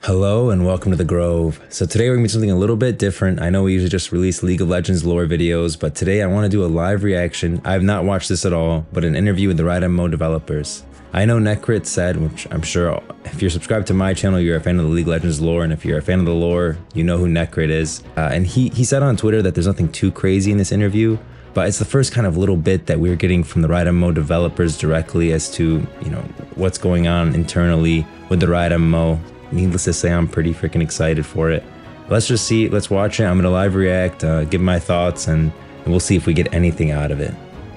Hello and welcome to the Grove. So today we're going to do something a little bit different. I know we usually just release League of Legends lore videos, but today I want to do a live reaction. I have not watched this at all, but an interview with the Riot MMO developers. I know Necrit said, which I'm sure if you're subscribed to my channel, you're a fan of the League of Legends lore, and if you're a fan of the lore, you know who Necrit is. And he said on Twitter that there's nothing too crazy in this interview, but it's the first kind of little bit that we're getting from the Riot MMO developers directly as to, you know, what's going on internally with the Riot MMO. Needless to say, I'm pretty freaking excited for it. Let's just see, let's watch it. I'm gonna live react, give my thoughts, and we'll see if we get anything out of it.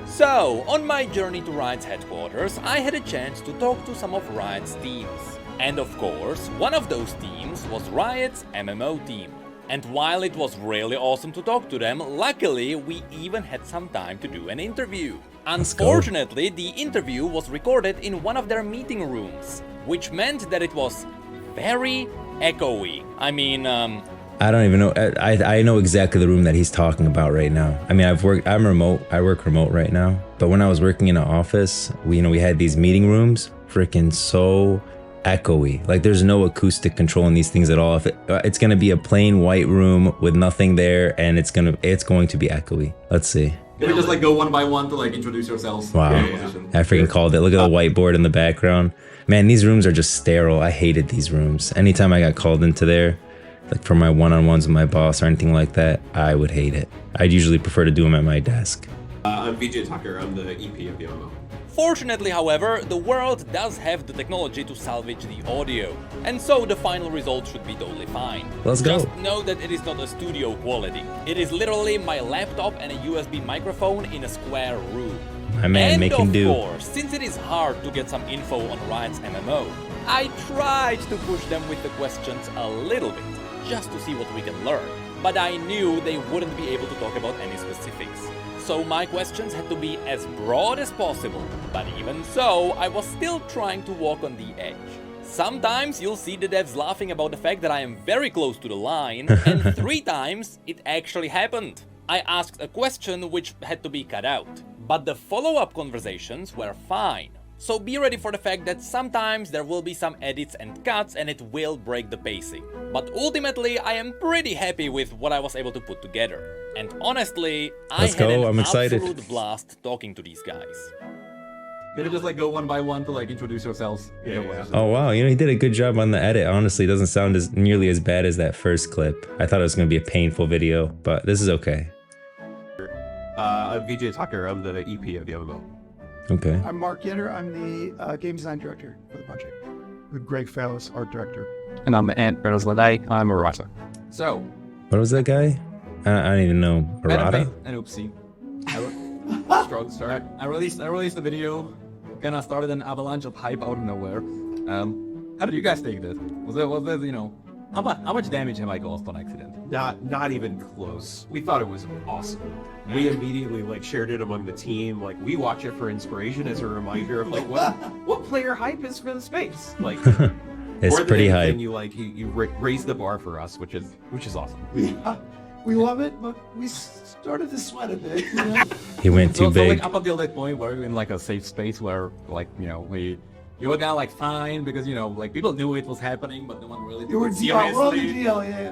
So, on my journey to Riot's headquarters, I had a chance to talk to some of Riot's teams. And of course, one of those teams was Riot's MMO team. And while it was really awesome to talk to them, luckily we even had some time to do an interview. Unfortunately, the interview was recorded in one of their meeting rooms, which meant that it was very echoey. I mean, I don't even know. I know exactly the room that he's talking about right now. I mean, I'm remote. I work remote right now. But when I was working in an office, we had these meeting rooms, freaking so echoey. Like there's no acoustic control in these things at all. If it's gonna be a plain white room with nothing there, and it's going to be echoey. Let's see. Can we just like go one by one to like introduce yourselves? Wow, I freaking called it. Look at the whiteboard in the background. Man, these rooms are just sterile. I hated these rooms. Anytime I got called into there, like for my one-on-ones with my boss or anything like that, I would hate it. I'd usually prefer to do them at my desk. I'm VJ Tucker. I'm the EP of the MMO. Fortunately, however, the world does have the technology to salvage the audio, and so the final result should be totally fine. Let's go. Just know that it is not a studio quality. It is literally my laptop and a USB microphone in a square room. My man, making do. And of course, since it is hard to get some info on Riot's MMO, I tried to push them with the questions a little bit, just to see what we can learn. But I knew they wouldn't be able to talk about any specifics. So my questions had to be as broad as possible, but even so, I was still trying to walk on the edge. Sometimes you'll see the devs laughing about the fact that I am very close to the line, and 3 times it actually happened. I asked a question which had to be cut out, but the follow-up conversations were fine. So be ready for the fact that sometimes there will be some edits and cuts and it will break the pacing. But ultimately, I am pretty happy with what I was able to put together. And honestly, I had an absolute blast talking to these guys. Can we just like go one by one to like introduce yourselves? Yeah. Oh wow, he did a good job on the edit. Honestly, it doesn't sound nearly as bad as that first clip. I thought it was going to be a painful video, but this is okay. I'm VJ Tucker. I'm the EP of the MMO. Okay. I'm Mark Yetter. I'm the game design director for the project. With Greg Fallis, art director. And I'm Ant. I'm a writer. So, What was that guy? I don't even know. Arata? An oopsie. Strong start. I released the video. Kind of started an avalanche of hype out of nowhere. How did you guys take this? Was it you know, how much damage have I caused on accident? Not even close. We thought it was awesome. We immediately like shared it among the team. Like we watch it for inspiration as a reminder of like what player hype is for the space. Like It's pretty hype. You like you raise the bar for us, which is awesome. We love it, but we started to sweat a bit. You know? He went too big. Like up until that point, where we're in like a safe space where like you were kind of like fine because like people knew it was happening, but no one really took it seriously.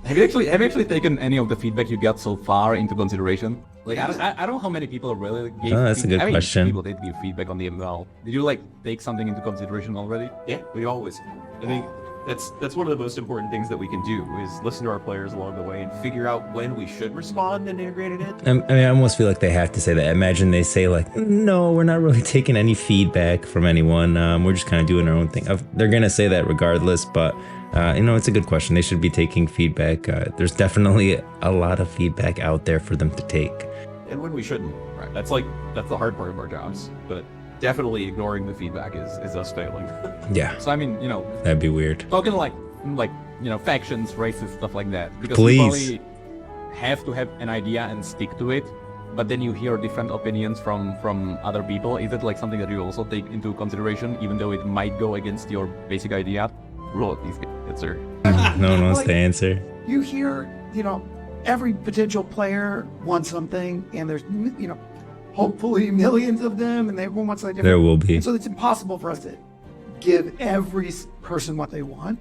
Have you actually taken any of the feedback you got so far into consideration? Like I don't know how many people really gave. Oh, that's a good question. People did give feedback on the ML. Did you like take something into consideration already? Yeah, we always. I think that's one of the most important things that we can do is listen to our players along the way and figure out when we should respond and integrate it in. I mean, I almost feel like they have to say that. Imagine they say like, no, we're not really taking any feedback from anyone. We're just kind of doing our own thing. They're going to say that regardless, but it's a good question. They should be taking feedback. There's definitely a lot of feedback out there for them to take. And when we shouldn't, right? That's the hard part of our jobs, but definitely ignoring the feedback is us failing. Yeah. So I mean, that'd be weird. talking like factions, races, stuff like that. Because Please. you probably have to have an idea and stick to it, but then you hear different opinions from other people. Is it like something that you also take into consideration, even though it might go against your basic idea? Roll it, these answer. No one wants to answer. You hear, every potential player wants something, and there's, hopefully millions of them, and everyone wants something different. There will be. And so it's impossible for us to give every person what they want,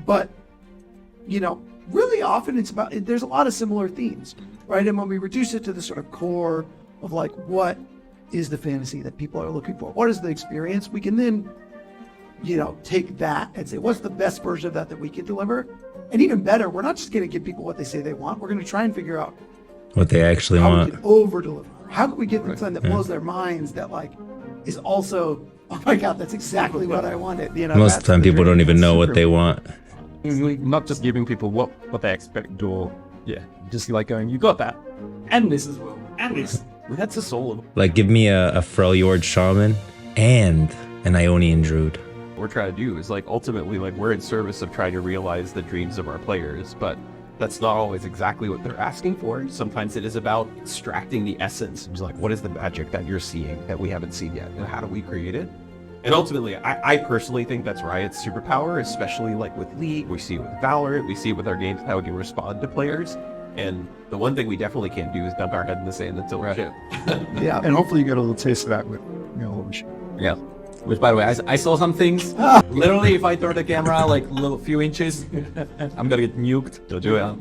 but really often it's about, there's a lot of similar themes, right? And when we reduce it to the sort of core of like, what is the fantasy that people are looking for? What is the experience? We can then, take that and say, what's the best version of that we can deliver? And even better, we're not just going to give people what they say they want. We're going to try and figure out what they actually how want. we can over deliver. How can we get them something that blows their minds that like is also, oh my God, that's exactly what I wanted. Most of the time people don't even know what they want. Not just giving people what they expect, or just like going, you got that, and this as well, and this. That's the soul of it. Like, give me a Freljord shaman and an Ionian druid. What we're trying to do is like ultimately like we're in service of trying to realize the dreams of our players, but that's not always exactly what they're asking for. Sometimes it is about extracting the essence. It's like, what is the magic that you're seeing that we haven't seen yet, and how do we create it? And ultimately, I personally think that's Riot's superpower, especially like with League. We see it with Valorant, we see it with our games, how we can respond to players. And the one thing we definitely can't do is dunk our head in the sand until we're shit. Yeah, and hopefully you get a little taste of that with Yeah. Which, by the way, I saw some things. Literally, if I turn the camera like a little few inches, I'm gonna get nuked. Don't do it.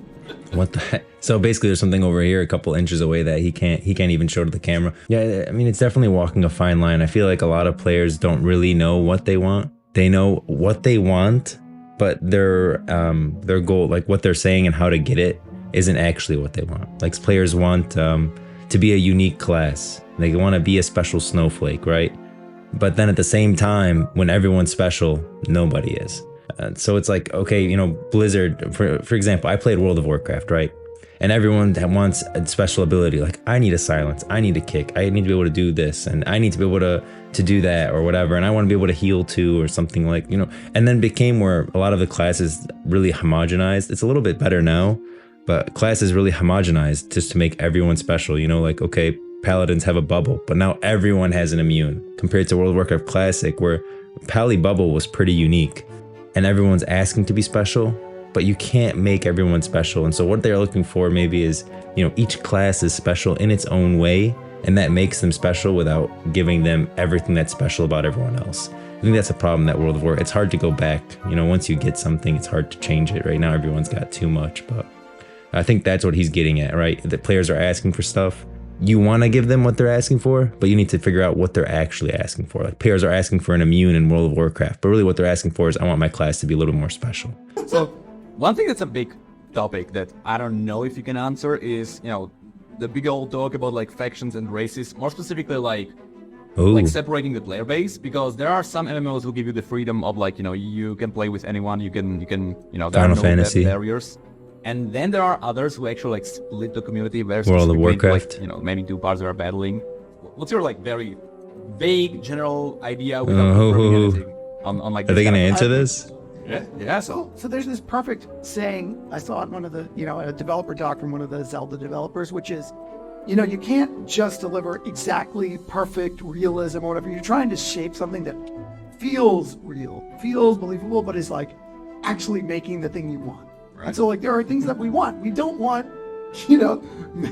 What the heck? So basically there's something over here a couple inches away that he can't even show to the camera. Yeah, I mean, it's definitely walking a fine line. I feel like a lot of players don't really know what they want. They know what they want, but their goal, like what they're saying and how to get it, isn't actually what they want. Like, players want to be a unique class. They want to be a special snowflake, right? But then at the same time, when everyone's special, nobody is. So it's like, okay, Blizzard, for example, I played World of Warcraft, right? And everyone wants a special ability. Like, I need a silence, I need a kick, I need to be able to do this, and I need to be able to do that or whatever. And I want to be able to heal too, or something like, and then became where a lot of the classes really homogenized. It's a little bit better now, but classes really homogenized just to make everyone special. Like, okay, Paladins have a bubble, but now everyone has an immune, compared to World of Warcraft Classic, where Pally bubble was pretty unique. And everyone's asking to be special, but you can't make everyone special. And so what they're looking for maybe is, each class is special in its own way, and that makes them special without giving them everything that's special about everyone else. I think that's a problem that World of Warcraft. It's hard to go back. Once you get something, it's hard to change it. Right now, everyone's got too much, but I think that's what he's getting at, right? The players are asking for stuff. You want to give them what they're asking for, but you need to figure out what they're actually asking for. Like, players are asking for an immune in World of Warcraft, but really what they're asking for is, I want my class to be a little more special. So one thing that's a big topic that I don't know if you can answer is, the big old talk about like factions and races, more specifically like separating the player base, because there are some MMOs who give you the freedom of like, you can play with anyone, you can, there are no Fantasy barriers. And then there are others who actually like split the community where World of Warcraft, like, maybe two parts are battling. What's your like very vague general idea without confirming anything on like? Are they going to answer this? Yeah. So there's this perfect saying I saw in one of the, a developer doc from one of the Zelda developers, which is, you can't just deliver exactly perfect realism or whatever. You're trying to shape something that feels real, feels believable, but is like actually making the thing you want. Right. And so like there are things that we want. We don't want,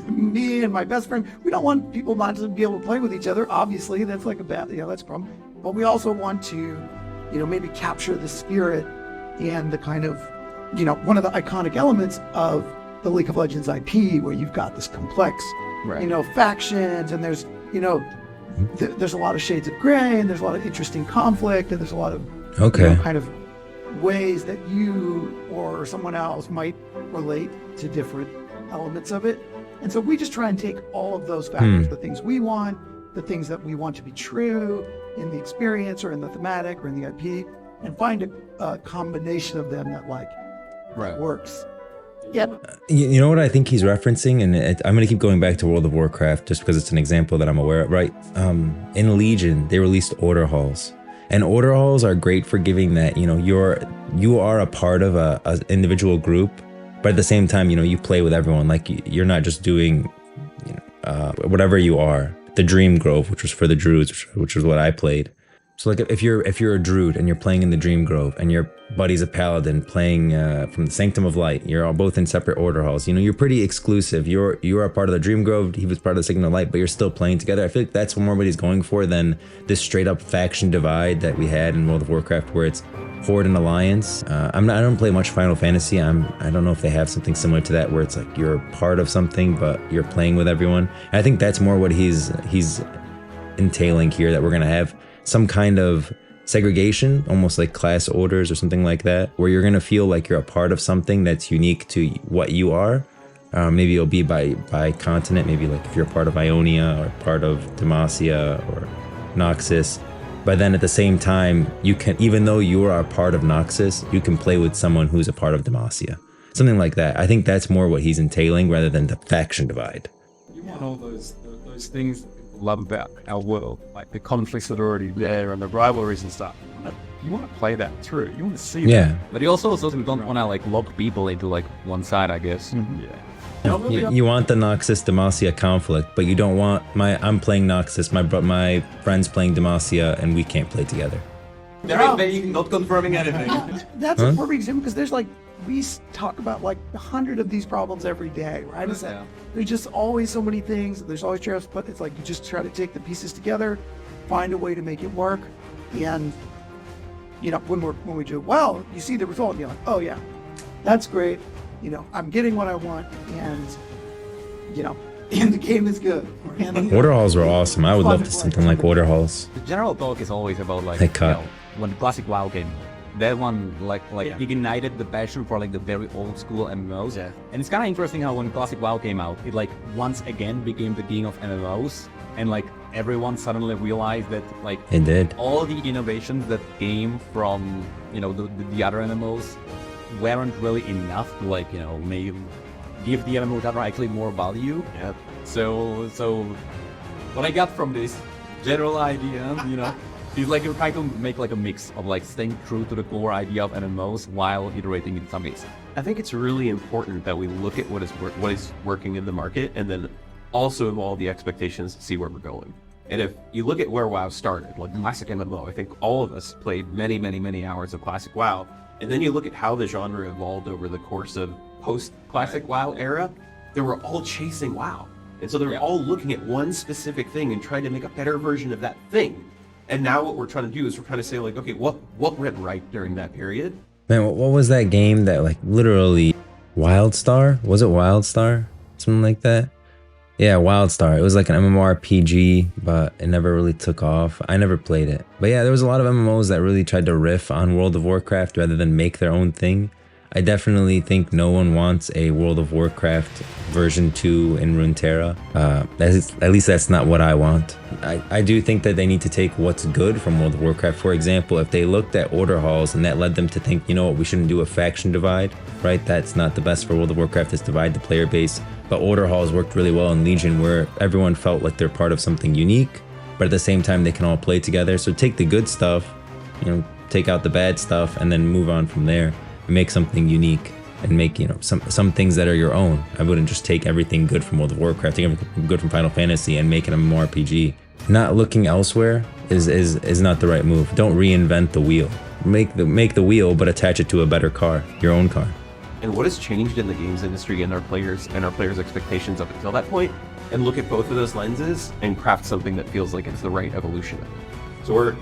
me and my best friend, we don't want people not to be able to play with each other. Obviously, that's like a bad, that's a problem. But we also want to, maybe capture the spirit and the kind of, one of the iconic elements of the League of Legends IP, where you've got this complex, factions, and there's, there's a lot of shades of gray, and there's a lot of interesting conflict, and there's a lot of kind of ways that you or someone else might relate to different elements of it. And so we just try and take all of those factors, the things we want, the things that we want to be true in the experience or in the thematic or in the IP, and find a combination of them that works. Yep. You know what I think he's referencing, and I'm going to keep going back to World of Warcraft just because it's an example that I'm aware of, right? In Legion, they released order halls. And order halls are great for giving that, you are a part of a individual group, but at the same time, you play with everyone. Like, you're not just doing, whatever you are. The Dream Grove, which was for the Druids, which was what I played. So like if you're a druid and you're playing in the Dream Grove and your buddy's a paladin playing from the Sanctum of Light, you're all both in separate order halls. You know, you're pretty exclusive. You are a part of the Dream Grove. He was part of the Sanctum of Light, but you're still playing together. I feel like that's more what he's going for than this straight up faction divide that we had in World of Warcraft, where it's Horde and Alliance. I don't play much Final Fantasy. I don't know if they have something similar to that, where it's like you're part of something, but you're playing with everyone. And I think that's more what he's entailing here, that we're gonna have some kind of segregation, almost like class orders or something like that, where you're gonna feel like you're a part of something that's unique to what you are. Maybe it'll be by continent, maybe like if you're part of Ionia or part of Demacia or Noxus. But then at the same time, you can, even though you are a part of Noxus, you can play with someone who's a part of Demacia. Something like that. I think that's more what he's entailing rather than the faction divide. You want all those things love about our world, like the conflicts that are already there and the rivalries and stuff. You want to play that through. You want to see that. But you also don't want to like lock people into like one side, I guess. Yeah. You want the Noxus Demacia conflict, but you don't want I'm playing Noxus, my friend's playing Demacia, and we can't play together. They're not confirming anything. That's a perfect example, because there's like, we talk about like 100 of these problems every day, right? Yeah. There's just always so many things. There's always trade-offs, but it's like you just try to take the pieces together, find a way to make it work, and you know, when we do well, you see the result, and you're like, oh yeah, that's great. You know, I'm getting what I want, and you know, and the game is good. And, Order halls were awesome. I would love to see something like order halls. The general talk is always about like, Hey, cut. When the classic WoW came, that one ignited the passion for like the very old school MMOs. Yeah. And it's kind of interesting how when classic WoW came out, it like once again became the king of MMOs, and like everyone suddenly realized that like It did. all the innovations that came from, you know, the other MMOs weren't really enough to like, you know, maybe give the MMO genre actually more value. Yeah. So what I got from this general idea, you know, is like you're trying to make like a mix of like staying true to the core idea of MMOs while iterating in some ways. I think it's really important that we look at what is working in the market, and then also evolve the expectations to see where we're going. And if you look at where WoW started, like classic MMO, I think all of us played many hours of classic WoW. And then you look at how the genre evolved over the course of post-classic WoW era, they were all chasing WoW. And so they were all looking at one specific thing and trying to make a better version of that thing. And now what we're trying to do is we're trying to say like, okay, what went right during that period? Man, what was that game that like literally Wildstar? Was it Wildstar? Something like that? Yeah, Wildstar. It was like an MMORPG, but it never really took off. I never played it. But yeah, there was a lot of MMOs that really tried to riff on World of Warcraft rather than make their own thing. I definitely think no one wants a World of Warcraft version 2 in Runeterra. At least that's not what I want. I do think that they need to take what's good from World of Warcraft. For example, if they looked at order halls and that led them to think, you know what, we shouldn't do a faction divide, right? That's not the best for World of Warcraft, is divide the player base. But order halls worked really well in Legion, where everyone felt like they're part of something unique, but at the same time they can all play together. So take the good stuff, you know, take out the bad stuff, and then move on from there. Make something unique and make, you know, some things that are your own. I wouldn't just take everything good from World of Warcraft, take everything good from Final Fantasy and make it a MMORPG. Not looking elsewhere is not the right move. Don't reinvent the wheel. Make the wheel, but attach it to a better car, your own car. And what has changed in the games industry and our players' expectations up until that point, and look at both of those lenses and craft something that feels like it's the right evolution of it. So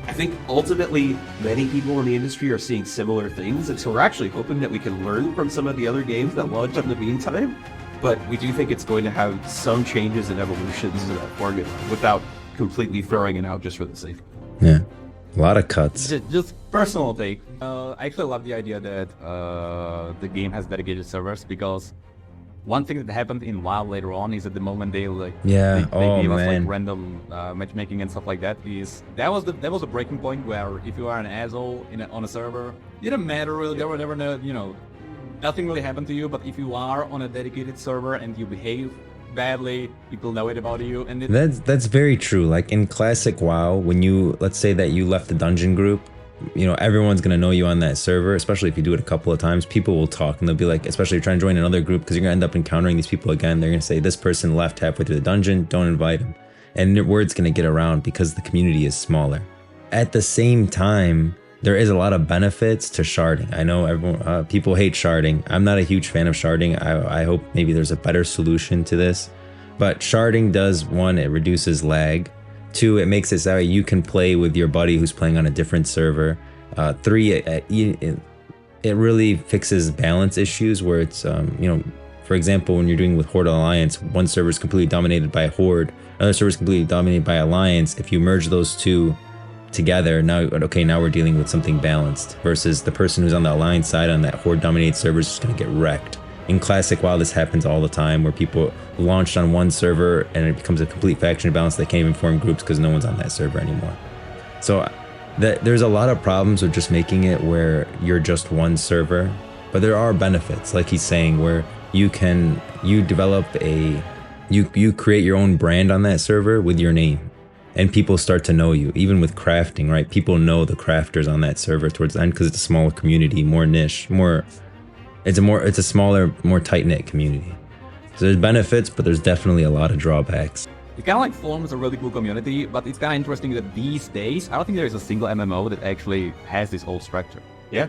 I think ultimately many people in the industry are seeing similar things, and so we're actually hoping that we can learn from some of the other games that launched in the meantime. But we do think it's going to have some changes and evolutions to that formula without completely throwing it out just for the sake of it. Yeah, a lot of cuts. Just personal take. I actually love the idea that the game has dedicated servers, because one thing that happened in WoW later on is at the moment they like they gave us like random matchmaking and stuff like that. That was a breaking point where if you are an asshole on a server, it didn't matter really. There were never no, you know, nothing really happened to you. But if you are on a dedicated server and you behave badly, people know it about you. And that's very true. Like in classic WoW, when you, let's say that you left the dungeon group, you know, everyone's gonna know you on that server, especially if you do it a couple of times. People will talk and they'll be like, especially if you're trying to join another group, because you're gonna end up encountering these people again. They're gonna say, this person left halfway through the dungeon, don't invite him. And word's gonna get around because the community is smaller. at the same time, there is a lot of benefits to sharding. I know everyone, people hate sharding. I'm not a huge fan of sharding. I hope maybe there's a better solution to this. But sharding does, one, it reduces lag. Two, it makes it so you can play with your buddy who's playing on a different server. Three, it really fixes balance issues where it's, for example, when you're doing with Horde Alliance, one server is completely dominated by Horde, another server is completely dominated by Alliance. If you merge those two together, now we're dealing with something balanced, versus the person who's on the Alliance side on that Horde dominated server is just going to get wrecked. In Classic WoW, this happens all the time, where people launched on one server and it becomes a complete faction balance. They can't even form groups because no one's on that server anymore. So there's a lot of problems with just making it where you're just one server, but there are benefits, like he's saying, where you develop you create your own brand on that server with your name, and people start to know you. Even with crafting, right? People know the crafters on that server towards the end because it's a smaller community, more niche, it's a smaller, more tight-knit community. So there's benefits, but there's definitely a lot of drawbacks. It kind of like forms a really cool community, but it's kind of interesting that these days, I don't think there is a single MMO that actually has this whole structure. Yeah,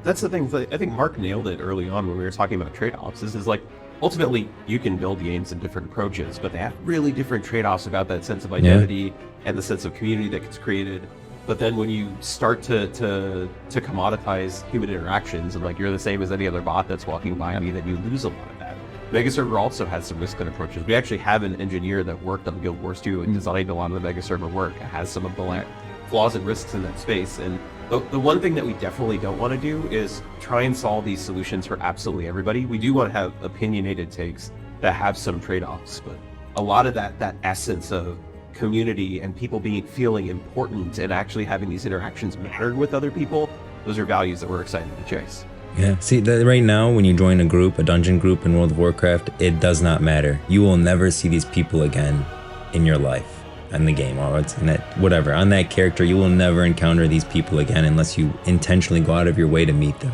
that's the thing. I think Mark nailed it early on when we were talking about trade-offs. This is like, ultimately, you can build games in different approaches, but they have really different trade-offs about that sense of identity and the sense of community that gets created. But then when you start to commoditize human interactions, and like you're the same as any other bot that's walking by me, then you lose a lot of that. Mega Server also has some risk-on approaches. We actually have an engineer that worked on Guild Wars 2 and designed a lot of the Mega Server work. It has some of the flaws and risks in that space. And the one thing that we definitely don't want to do is try and solve these solutions for absolutely everybody. We do want to have opinionated takes that have some trade-offs, but a lot of that essence of community and people feeling important and actually having these interactions matter with other people, those are values that we're excited to chase. Yeah, see, right now when you join a dungeon group in World of Warcraft, it does not matter. You will never see these people again in your life, in the game, or it's in that, whatever, on that character. You will never encounter these people again unless you intentionally go out of your way to meet them.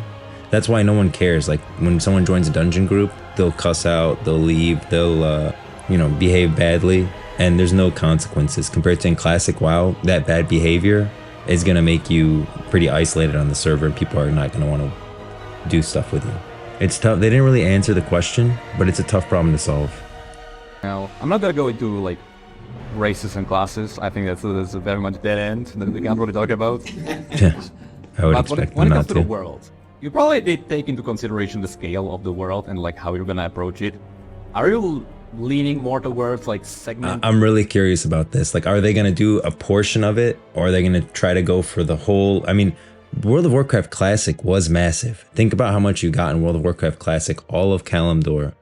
That's why no one cares. Like, when someone joins a dungeon group, they'll cuss out, they'll leave, they'll behave badly, and there's no consequences. Compared to in Classic WoW, that bad behavior is going to make you pretty isolated on the server, and people are not going to want to do stuff with you. It's tough. They didn't really answer the question, but it's a tough problem to solve. Now, I'm not going to go into like races and classes. I think that's a very much dead end that we can't really talk about. Yeah, I would expect when it them comes not to the world, you probably did take into consideration the scale of the world and like how you're going to approach it. Are you leaning more towards like segment? I'm really curious about this. Like, are they going to do a portion of it, or are they going to try to go for the whole? I mean, World of Warcraft Classic was massive. Think about how much you got in World of Warcraft Classic. All of Kalimdor,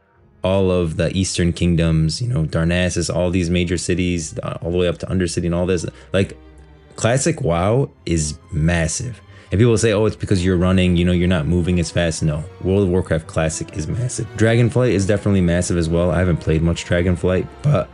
all of the Eastern Kingdoms, Darnassus, all these major cities, all the way up to Undercity and all this. Like, Classic WoW is massive. And people say, oh, it's because you're running, you're not moving as fast. No, World of Warcraft Classic is massive. Dragonflight is definitely massive as well. I haven't played much Dragonflight, but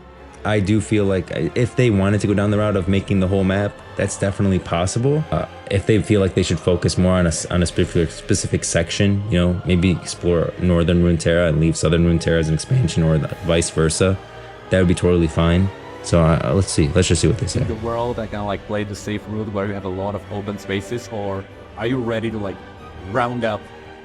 I do feel like if they wanted to go down the route of making the whole map, that's definitely possible. If they feel like they should focus more on a specific section, maybe explore Northern Runeterra and leave Southern Runeterra as an expansion, or vice versa, that would be totally fine. So let's see. Let's just see what they say. In the world, I kind of like play the safe route where you have a lot of open spaces, or are you ready to like round up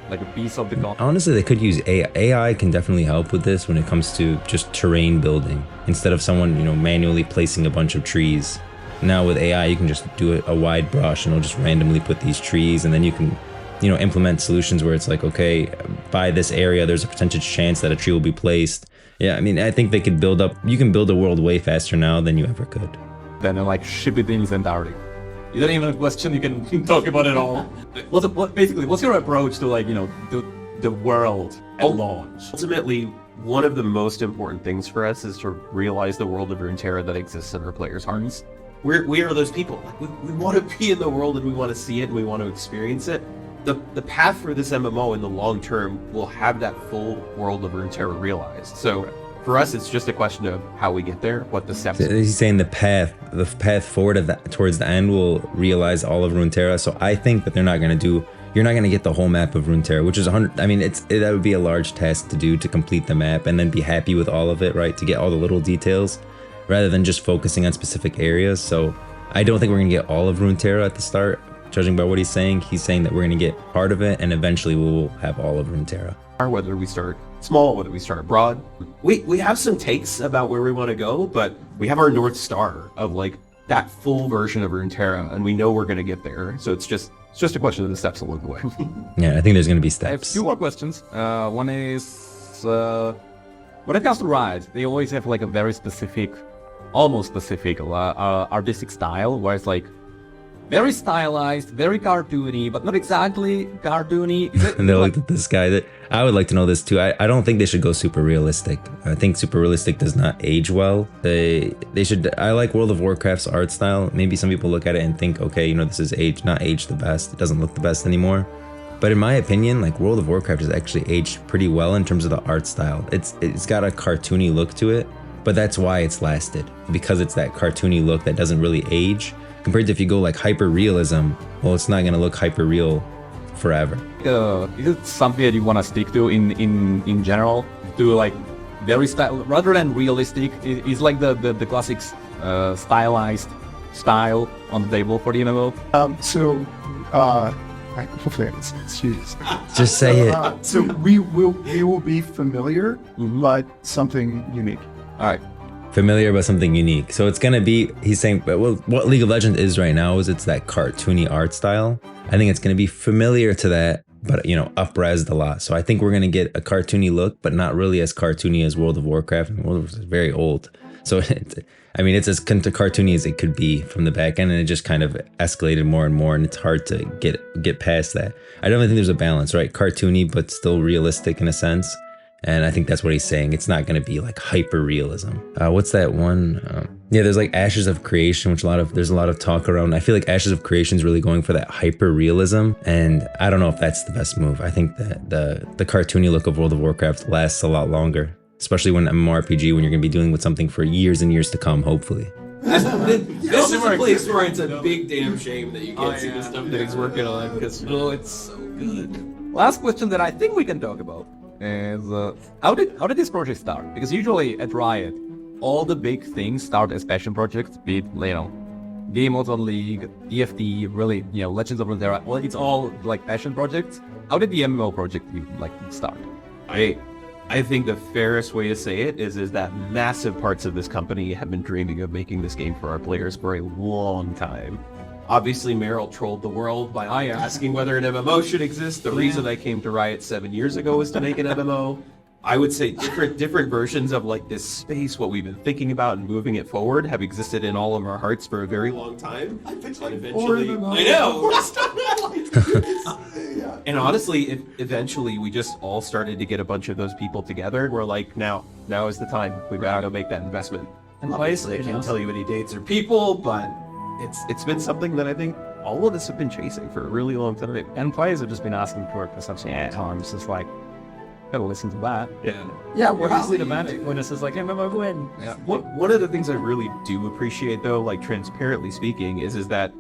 like a piece of the con? Honestly, they could use AI. AI can definitely help with this when it comes to just terrain building. Instead of someone, manually placing a bunch of trees. Now with AI, you can just do a wide brush and it'll just randomly put these trees, and then you can, implement solutions where it's like, okay, by this area, there's a percentage chance that a tree will be placed. Yeah, I mean, I think they could you can build a world way faster now than you ever could. Then like ship it in its entirety. You don't even have a question, you can talk about it all. What's your approach to like, the world at launch? Ultimately, one of the most important things for us is to realize the world of Runeterra that exists in our players' hearts. We are those people. Like, we want to be in the world and we want to see it and we want to experience it. The path for this MMO in the long term will have that full world of Runeterra realized. So for us, it's just a question of how we get there, what the steps are. He's saying the path forward towards the end will realize all of Runeterra. So I think that you're not going to get the whole map of Runeterra, which is 100. I mean, that would be a large task to do, to complete the map and then be happy with all of it, right? To get all the little details rather than just focusing on specific areas. So I don't think we're gonna get all of Runeterra at the start. Judging by what he's saying that we're gonna get part of it, and eventually we will have all of Runeterra. Whether we start small, whether we start broad, we have some takes about where we want to go, but we have our North Star of like that full version of Runeterra, and we know we're going to get there. So it's just a question of the steps along the way. Yeah, I think there's gonna be I have steps. two more questions. One is, when it comes to Riot, they always have like a very specific, almost specific artistic style, where it's like very stylized, very cartoony, but not exactly cartoony. And they looked at this guy. That I would like to know this too. I don't think they should go super realistic. I think super realistic does not age well. They should. I like World of Warcraft's art style. Maybe some people look at it and think, okay, you know, this is not aged the best. It doesn't look the best anymore. But in my opinion, like World of Warcraft has actually aged pretty well in terms of the art style. It's got a cartoony look to it, but that's why it's lasted, because it's that cartoony look that doesn't really age. Compared to if you go like hyper realism, well, it's not gonna look hyper real forever. Is it something that you want to stick to in general? Do like very rather than realistic? Is like the classic stylized style on the table for the MMO? Hopefully I can say this. Jesus. Just say it. So we will be familiar, but something unique. All right. Familiar but something unique. So it's gonna be, he's saying, well, what League of Legends is right now is it's that cartoony art style. I think it's gonna be familiar to that, but you know, up-resed a lot. So I think we're gonna get a cartoony look, but not really as cartoony as World of Warcraft. And World of Warcraft is very old. So it's as cartoony as it could be from the back end, and it just kind of escalated more and more, and it's hard to get past that. I don't think there's a balance, right? Cartoony, but still realistic in a sense. And I think that's what he's saying. It's not going to be like hyper realism. What's that one? Yeah, there's like Ashes of Creation, which there's a lot of talk around. I feel like Ashes of Creation is really going for that hyper realism, and I don't know if that's the best move. I think that the cartoony look of World of Warcraft lasts a lot longer, especially when MMORPG, when you're going to be dealing with something for years and years to come, hopefully. This is a place where it's a big damn shame that you can't see the stuff that he's working on, because it's so good. Last question that I think we can talk about is how did this project start? Because usually at Riot, all the big things start as passion projects, be it, you know, Game Modes on League, EFT, really, you know, Legends of Runeterra. Well, it's all like passion projects. How did the MMO project start? I think the fairest way to say it is that massive parts of this company have been dreaming of making this game for our players for a long time. Obviously, Meryl trolled the world by asking whether an MMO should exist. The reason I came to Riot 7 years ago was to make an MMO. I would say different versions of like this space, what we've been thinking about and moving it forward, have existed in all of our hearts for a very long time. And eventually, I know. And honestly, eventually we just all started to get a bunch of those people together. We're like, now is the time. We've got to go make that investment. And obviously, I can't tell you any dates or people, but it's been something that I think all of us have been chasing for a really long time. And players have just been asking for it for such a long time. It's just like, gotta listen to that. Yeah, we're obviously the magic when it's just like MMO win. Yeah. One of the things I really do appreciate, though, like transparently speaking, is that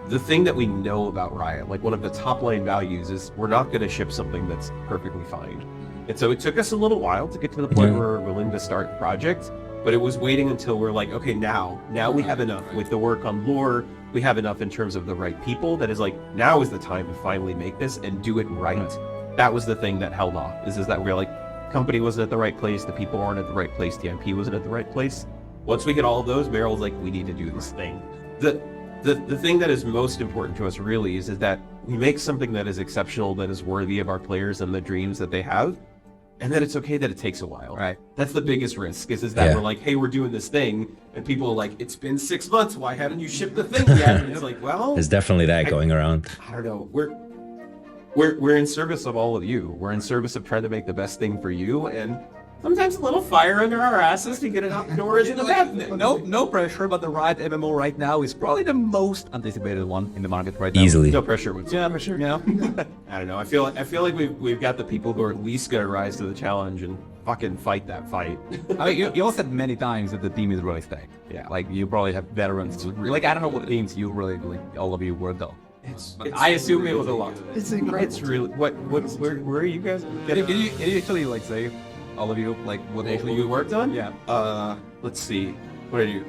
the thing that we know about Riot, like one of the top line values, is we're not going to ship something that's perfectly fine. And so it took us a little while to get to the point where we're willing to start the project. But it was waiting until we're like, okay, now we have enough with the work on lore. We have enough in terms of the right people. That is like, now is the time to finally make this and do it right. That was the thing that held off. Is that we're like, company wasn't at the right place. The people aren't at the right place. The IP wasn't at the right place. Once we get all of those, Meryl's like, we need to do this thing. The thing that is most important to us really is that we make something that is exceptional, that is worthy of our players and the dreams that they have. And that it's okay that it takes a while. Right. That's the biggest risk, is that we're like, hey, we're doing this thing, and people are like, it's been 6 months, why haven't you shipped the thing yet? And it's like, well, there's definitely that going around. I don't know. We're in service of all of you. We're in service of trying to make the best thing for you, and sometimes a little fire under our asses to get it out the door isn't a bad thing. No pressure, but the Riot MMO right now is probably the most anticipated one in the market right now. Easily. No pressure. Yeah, pressure. Yeah. I don't know. I feel like we've got the people who are at least gonna rise to the challenge and fucking fight that fight. I mean, you all said many times that the team is really stacked. Yeah. Like you probably have veterans. Like I don't know what teams you really all of you were though. I assume it was a lot. It's incredible. It's really where are you guys? Can you actually like say all of you like what What we worked on? Yeah. Let's see. What did you?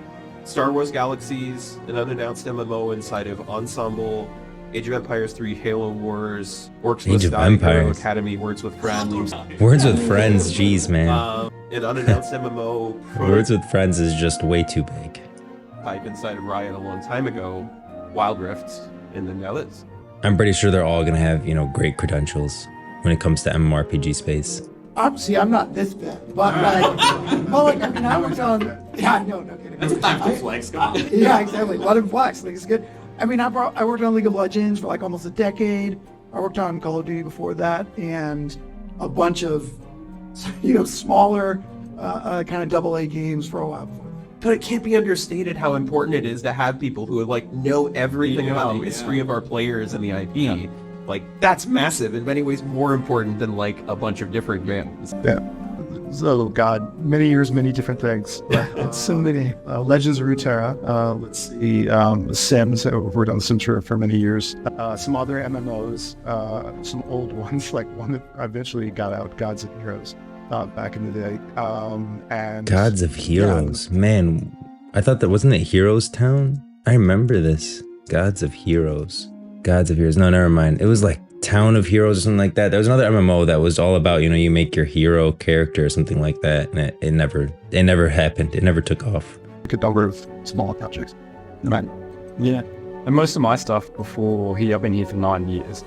Star Wars Galaxies, an unannounced MMO inside of Ensemble, Age of Empires 3, Halo Wars, Orcs Age Must of Die, Hero Empires. Academy, Words with Friends. Words with Friends, jeez, man. An unannounced MMO Words with Friends is just way too big. type inside of Riot a long time ago, Wild Rift, and then now this. I'm pretty sure they're all gonna have, you know, great credentials when it comes to MMORPG space. Obviously, I'm not this bad, but like, I mean, I worked on. Yeah, no kidding. That's time for flex. Come on. Yeah, exactly. Let him flex. Like, it's good. I mean, I worked on League of Legends for like almost a decade. I worked on Call of Duty before that, and a bunch of, smaller, kind of AA games for a while before. But it can't be understated how important it is to have people who know everything about the history of our players and the IP. Yeah. Like, that's massive, in many ways more important than like a bunch of different bands. Yeah. Oh God, many years, many different things. It's so many. Legends of Runeterra. Let's see, Sims. I've worked on Sims for many years. Some other MMOs. Some old ones, like one that eventually got out, Gods of Heroes, back in the day. And Gods of Heroes, man. I thought that wasn't it Heroes Town. I remember this. Gods of Heroes. Gods of Heroes. No, never mind. It was like Town of Heroes or something like that. There was another MMO that was all about, you make your hero character or something like that, and it never happened. It never took off. A number of small projects. Right. Yeah. And most of my stuff before here, I've been here for 9 years.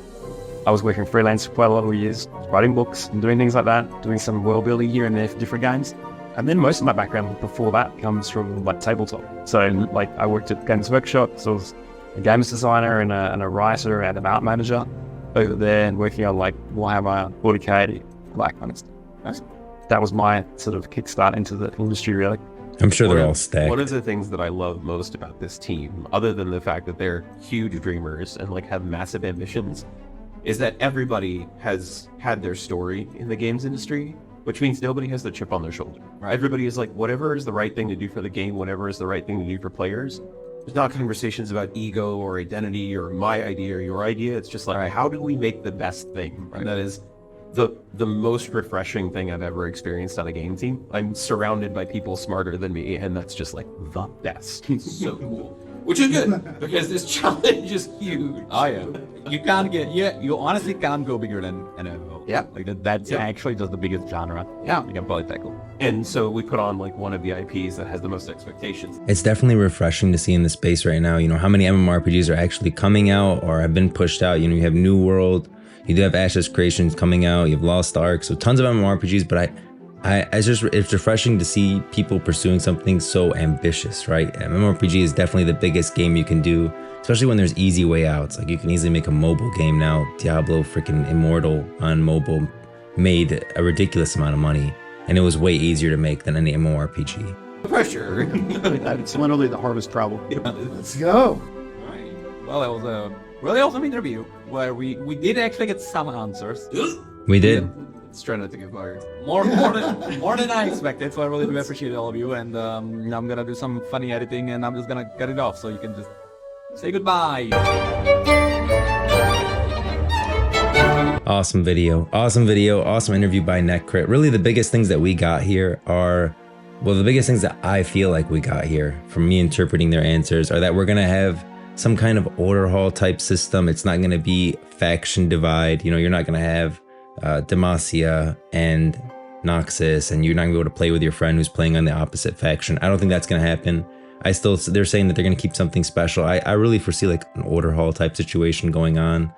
I was working freelance for quite a lot of years, writing books and doing things like that, doing some world building here and there for different games. And then most of my background before that comes from like tabletop. So like I worked at Games Workshop, so I was a games designer and a writer and an art manager over there, and working on like Warhammer 40k, that kind of stuff. That was my sort of kickstart into the industry, really. I'm sure they're all stacked. One of the things that I love most about this team, other than the fact that they're huge dreamers and like have massive ambitions, is that everybody has had their story in the games industry, which means nobody has the chip on their shoulder. Right? Everybody is like, whatever is the right thing to do for the game, whatever is the right thing to do for players. There's not conversations about ego or identity or my idea or your idea. It's just like, all right, how do we make the best thing? Right. And that is the most refreshing thing I've ever experienced on a game team. I'm surrounded by people smarter than me, and that's just like the best. It's so cool. Which is good, because this challenge is huge. Oh yeah. You can't get, you honestly can't go bigger than an MMO. Yeah. Like that's actually just the biggest genre. Yeah. You can probably tackle. And so we put on like one of the IPs that has the most expectations. It's definitely refreshing to see in the space right now, how many MMORPGs are actually coming out or have been pushed out. You have New World, you do have Ashes Creations coming out, you have Lost Ark, so tons of MMORPGs, but it's refreshing to see people pursuing something so ambitious, right? MMORPG is definitely the biggest game you can do, especially when there's easy way outs. Like you can easily make a mobile game now. Diablo freaking Immortal on mobile made a ridiculous amount of money, and it was way easier to make than any MMORPG. Pressure. It's literally the hardest problem. Let's go. Right. Well, that was a really awesome interview where we did actually get some answers. We did. Let's try not to get fired. More than I expected, so I really do appreciate all of you, and I'm gonna do some funny editing, and I'm just gonna cut it off so you can just say goodbye. Awesome video, awesome interview by Necrit. Really the biggest things that we got here are, well, the biggest things that I feel like we got here from me interpreting their answers are that we're gonna have some kind of order hall type system. It's not gonna be faction divide. You're not gonna have Demacia and Noxus, and you're not gonna be able to play with your friend who's playing on the opposite faction. I don't think that's gonna happen. They're saying that they're gonna keep something special. I really foresee like an order hall type situation going on.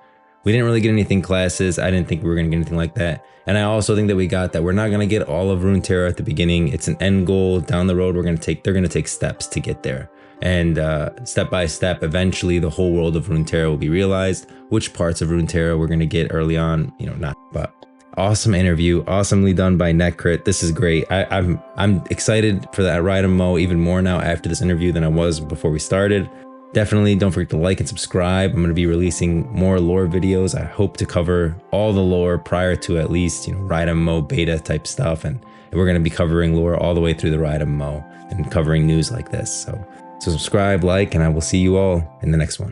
We didn't really get anything classes. I didn't think we were gonna get anything like that. And I also think that we're not gonna get all of Runeterra at the beginning. It's an end goal down the road. They're gonna take steps to get there. And step by step, eventually the whole world of Runeterra will be realized. Which parts of Runeterra we're gonna get early on, not. But awesome interview, awesomely done by Necrit. This is great. I'm excited for that Riot MMO even more now after this interview than I was before we started. Definitely don't forget to like and subscribe. I'm going to be releasing more lore videos. I hope to cover all the lore prior to at least, Riot MMO beta type stuff. And we're going to be covering lore all the way through the Riot MMO and covering news like this. So subscribe, like, and I will see you all in the next one.